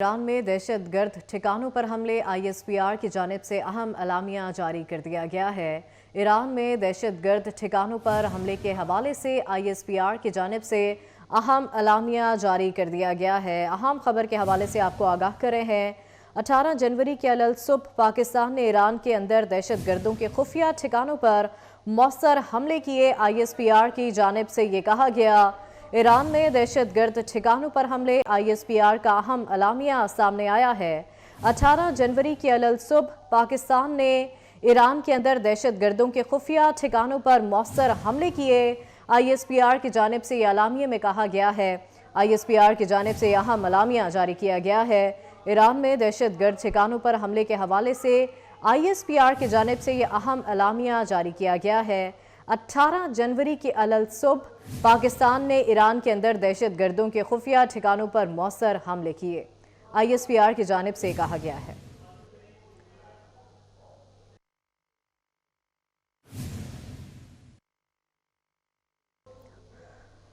Iran में दहशत गर्द ठिकानों पर हमले ISPR की जानिब से अहम अलामिया जारी कर दिया गया है। ईरान में दहशत गर्द ठिकानों पर हमले के हवाले से ISPR की जानिब से अहम अलामिया जारी कर दिया गया है। अहम खबर के हवाले से आपको आगाह कर रहे हैं। 18 जनवरी के अलल सुबह पाकिस्तान ने ईरान के अंदर दहशत गर्दों के खुफिया ठिकानों पर मौसर हमले किए। ISPR की जानिब से ये कहा गया, ईरान में दहशत गर्द ठिकानों पर हमले, ISPR का अहम अलामिया सामने आया है। 18 जनवरी की अलल सुबह पाकिस्तान ने ईरान के अंदर दहशत गर्दों के खुफिया ठिकानों पर मौसर हमले किए। ISPR की जानिब से यह अलामिया में कहा गया है। ISPR की जानिब से यह अहम अलामिया जारी किया गया है। ईरान में दहशत गर्द ठिकानों पर हमले के हवाले से ISPR की जानिब से यह अहम अलामिया जारी किया गया है। 18 जनवरी की अलल सुबह पाकिस्तान ने ईरान के अंदर दहशत गर्दों के खुफिया ठिकानों पर मौसर हमले किए। ISPR की जानिब से कहा गया है।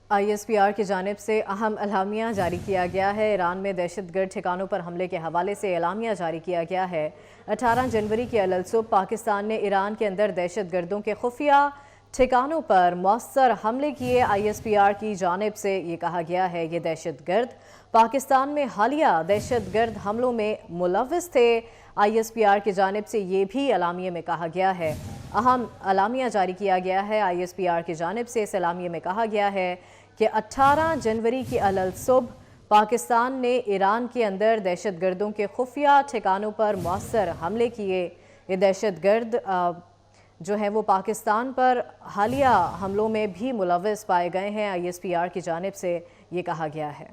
ISPR की जानिब से अहम अलामिया जारी किया गया है। ईरान में दहशत गर्द ठिकानों पर हमले के हवाले से अलामिया जारी किया गया है। 18 जनवरी की अलल सुबह पाकिस्तान ने ईरान के अंदर दहशत गर्दों के खुफिया ठिकानों पर मौसर हमले किए। ISPR की जानिब से ये कहा गया है, ये दहशत गर्द पाकिस्तान में हालिया दहशत गर्द हमलों में मुलव्विस थे। ISPR की जानिब से ये भी अलामिया में कहा गया है। अहम अलामिया जारी किया गया है। ISPR की जानिब से इस अलामिया में कहा गया है कि 18 जनवरी की अलल सुबह पाकिस्तान ने ईरान के अंदर दहशत गर्दों के खुफिया ठिकानों पर मौसर हमले किए। ये दहशत गर्द जो है वो पाकिस्तान पर हालिया हमलों में भी मुलव्विस पाए गए हैं। ISPR की जानिब से ये कहा गया है।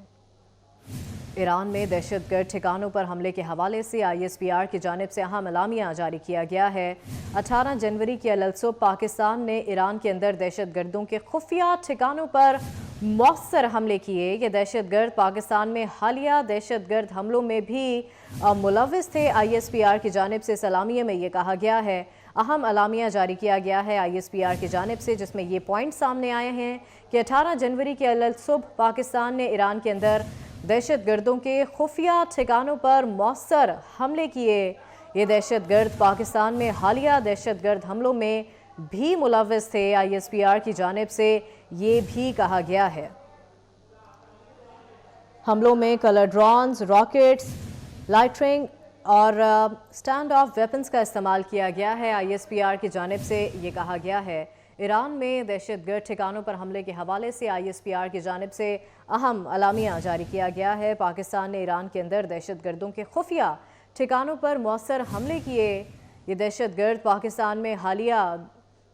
ईरान में दहशत गर्द ठिकानों पर हमले के हवाले से ISPR की जानिब से अहम अलामिया जारी किया गया है। 18 जनवरी की अलल सुबह पाकिस्तान ने ईरान के अंदर दहशत गर्दों के खुफिया ठिकानों पर मौसर हमले किए। ये दहशत गर्द पाकिस्तान में हालिया दहशत गर्द हमलों में भी मुलव्विस थे। ISPR की जानिब से सलामिया में ये कहा गया है। अहम अलामिया जारी किया गया है ISPR की जानिब से, जिसमें ये पॉइंट सामने आए हैं कि 18 जनवरी की अलल सुबह पाकिस्तान ने ईरान के अंदर दहशत गर्दों के खुफिया ठिकानों पर मौसर हमले किए। ये दहशत गर्द पाकिस्तान में हालिया दहशत गर्द हमलों में भी मुलव्विस थे। ISPR की जानिब से ये भी कहा गया है। हमलों में कलर ड्रोन्स, रॉकेट्स, लाइटरिंग और स्टैंड ऑफ वेपन्स का इस्तेमाल किया गया है। ISPR की जानिब से ये कहा गया है। ईरान में दहशत गर्द ठिकानों पर हमले के हवाले से ISPR की जानिब से अहम अलामिया जारी किया गया है। पाकिस्तान ने ईरान के अंदर दहशत गर्दों के खुफिया ठिकानों पर मौसर हमले किए। ये दहशत गर्द पाकिस्तान में हालिया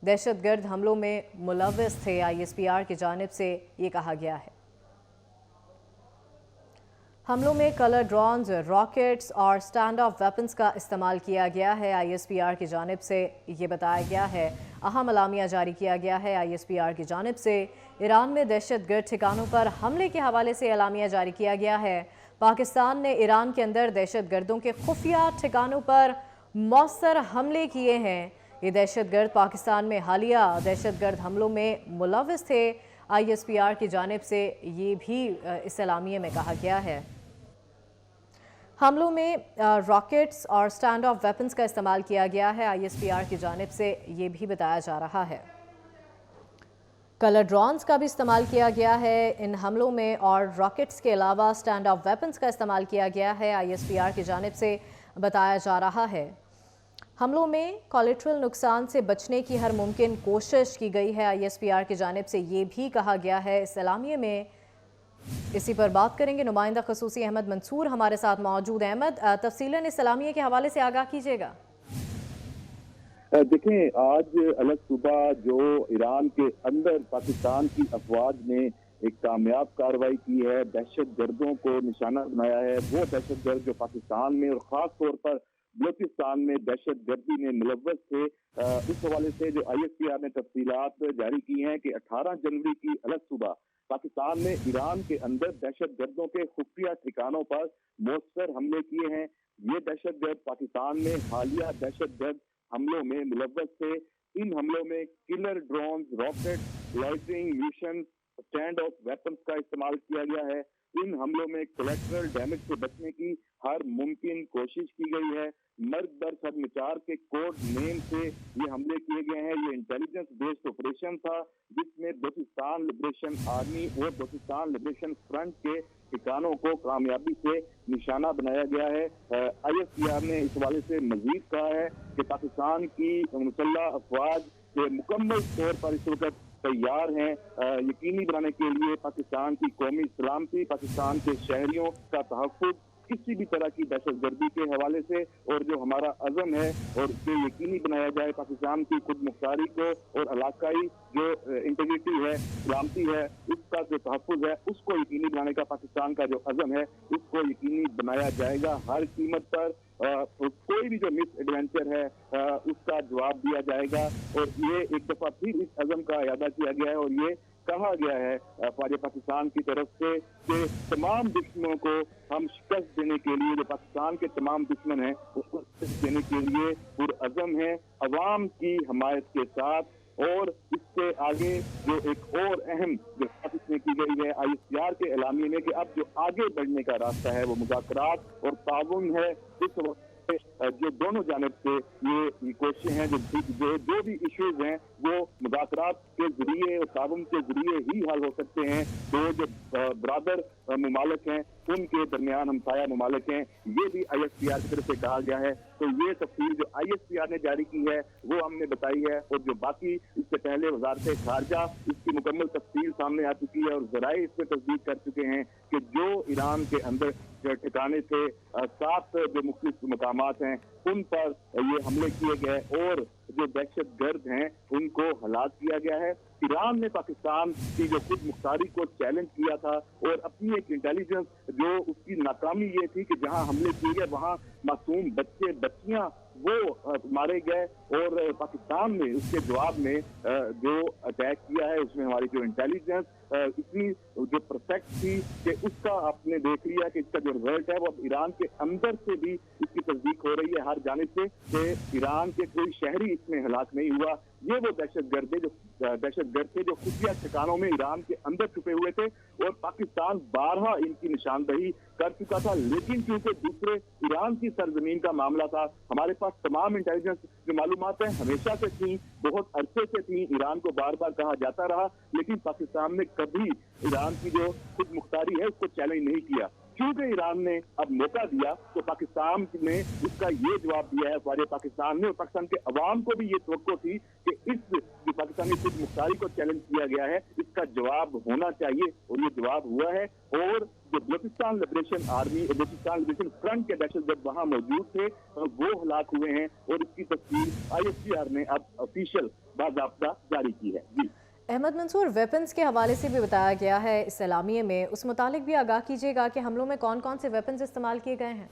दहशत गर्द हमलों में मुलव्विस थे। ISPR की जानिब से ये कहा गया है। हमलों में कलर ड्रोन्स, रॉकेट्स और स्टैंड ऑफ वेपन्स का इस्तेमाल किया गया है। ISPR की जानिब से ये बताया गया है। अहम अलामिया जारी किया गया है। ISPR की जानिब से ईरान में दहशत गर्द ठिकानों पर हमले के हवाले से अलामिया जारी किया गया है। पाकिस्तान ने ईरान के अंदर दहशत गर्दों के खुफिया ठिकानों पर मौसर हमले किए हैं। ये दहशत गर्द पाकिस्तान में हालिया दहशत गर्द हमलों में मुलव्विस थे। ISPR की जानिब से ये भी इस अलामिया में कहा गया है। हमलों में रॉकेट्स और स्टैंड ऑफ वेपन्स का इस्तेमाल किया गया है। ISPR की जानिब से ये भी बताया जा रहा है। कलर ड्रोन्स का भी इस्तेमाल किया गया है इन हमलों में, और रॉकेट्स के अलावा स्टैंड ऑफ वेपन्स का इस्तेमाल किया गया है। ISPR की जानिब से बताया जा रहा है। हमलों में कोलेटरल नुकसान से बचने की हर मुमकिन कोशिश की गई है। ISPR की जानिब से ये भी कहा गया है इस एलामिया में। इसी पर बात करेंगे। नुमाइंदा खसूसी अहमद मंसूर हमारे साथ मौजूद। अहमद, तफसीलन इस सलामिया के हवाले से आगाह कीजिएगा। देखें, आज अलग सुबह जो ईरान के अंदर पाकिस्तान की अफवाज ने एक कामयाब कार्रवाई की है, दहशत गर्दों को निशाना बनाया है। वो दहशत गर्द जो पाकिस्तान में और खास तौर पर बलूचिस्तान में दहशत गर्दी में मुलव्वस थे, इस हवाले से जो ISPR ने तफसीलात जारी की हैं कि 18 जनवरी की अलग सुबह पाकिस्तान ने ईरान के अंदर दहशत गर्दों के खुफिया ठिकानों पर मौसर हमले किए हैं। ये दहशत गर्द पाकिस्तान में हालिया दहशत गर्द हमलों में मुलव्वस थे। इन हमलों में killer drone, rocket, lightning, mission, stand of weapons का इस्तेमाल किया गया है। इन हमलों में कोलेट्रल डैमेज से बचने की हर मुमकिन कोशिश की गई है। मर्द दर सदमचार के कोड नेम से ये हमले किए गए हैं। ये इंटेलिजेंस बेस्ड ऑपरेशन था जिसमें बलूचिस्तान लिबरेशन आर्मी और बलूचिस्तान लिबरेशन फ्रंट के ठिकानों को कामयाबी से निशाना बनाया गया है। ISPR ने इस हवाले से मजीद कहा है कि पाकिस्तान की मुसल्लह अफवाज के मुकम्मल तौर पर इस वक्त तैयार हैं यकीनी बनाने के लिए पाकिस्तान की कौमी सलामती, पाकिस्तान के शहरियों का तहफ़्फ़ुज़ किसी भी तरह की दहशतगर्दी के हवाले से, और जो हमारा अज़म है और ये यकीनी बनाया जाए पाकिस्तान की खुद मुख्तारी को और इलाकाई जो इंटीग्रिटी है, सलामती है, उसका जो तहफ़्फ़ुज़ है उसको यकीनी बनाने का पाकिस्तान का जो अज़म है उसको यकीनी बनाया जाएगा हर कीमत पर। कोई भी जो मिस एडवेंचर है उसका जवाब दिया जाएगा। और ये एक दफ़ा फिर इस अज़म का इरादा किया गया है और ये कहा गया है फ़ौज पाकिस्तान की तरफ से कि तमाम दुश्मनों को हम शिकस्त देने के लिए, जो पाकिस्तान के तमाम दुश्मन हैं उसको शिकस्त देने के लिए पुरअज़म है अवाम की हमायत के साथ। और इससे आगे जो एक और अहम जो बात इसमें की गई है ISPR के एलामिये में कि अब जो आगे बढ़ने का रास्ता है वो मुज़ाकरात और ताउन है। इस वक्त जो दोनों जानिब से ये कोशिशें हैं, जो भी इश्यूज हैं वो मुज़ाकरात के जरिए और ताउन के जरिए ही हल हो सकते हैं। दो जो बरादर ममालिक हैं उनके दरमियान हमसाया ममालिक हैं, ये भी ISPR की तरफ से कहा गया है। तो ये तफसील जो ISPR ने जारी की है वो हमने बताई है, और जो बाकी इससे पहले वज़ारत खारजा इसकी मुकम्मल तफसील सामने आ चुकी है और ज़राए इस पर तस्दीक कर चुके हैं कि जो ईरान के अंदर जो ठिकाने थे 7 जो मुख्तलिफ मकामात हैं उन पर ये हमले किए गए और जो दहशतगर्द हैं उनको हलाक किया गया है। ईरान ने पाकिस्तान की जो खुद मुख्तारी को चैलेंज किया था और अपनी एक इंटेलिजेंस जो उसकी नाकामी ये थी कि जहां हमले किए गए वहां मासूम बच्चे बच्चियां वो मारे गए, और पाकिस्तान ने उसके जवाब में जो अटैक किया है उसमें हमारी जो इंटेलिजेंस इतनी जो परफेक्ट थी कि उसका आपने देख लिया कि इसका जो रिजल्ट है वो अब ईरान के अंदर से भी इसकी तस्दीक हो रही है हर जानिब से कि ईरान के कोई शहरी इसमें हलाक नहीं हुआ। ये वो दहशतगर्द थे जो खुफिया ठिकानों में ईरान के अंदर छुपे हुए थे और पाकिस्तान बारहा इनकी निशानदही कर चुका था, लेकिन क्योंकि दूसरे ईरान की सरजमीन का मामला था, हमारे पास तमाम इंटेलिजेंस जो मालूमात है हमेशा से थी, बहुत अरसे से थी, ईरान को बार बार कहा जाता रहा, लेकिन पाकिस्तान ने कभी ईरान की जो खुद मुख्तारी है उसको चैलेंज नहीं किया। क्योंकि ईरान ने अब मौका दिया तो पाकिस्तान ने उसका ये जवाब दिया है फ़ौज पाकिस्तान ने, और पाकिस्तान के अवाम को भी ये तवक्को थी कि इस जो पाकिस्तानी खुद मुख्तारी को चैलेंज किया गया है इसका जवाब होना चाहिए, और ये जवाब हुआ है। और जो बलूचिस्तान लिबरेशन आर्मी और बलूचिस्तान लिबरेशन फ्रंट के दहशतगर्द वहां मौजूद थे वो हलाक हुए हैं, और इसकी तस्वीर ISPR ने अब ऑफिशियल बाज़ाब्ता जारी की है। जी अहमद मंसूर, वेपन्स के हवाले से भी बताया गया है इस एलामिये में, उस मुतालिक भी आगाह कीजिएगा कि हमलों में कौन कौन से वेपन्स इस्तेमाल किए गए हैं।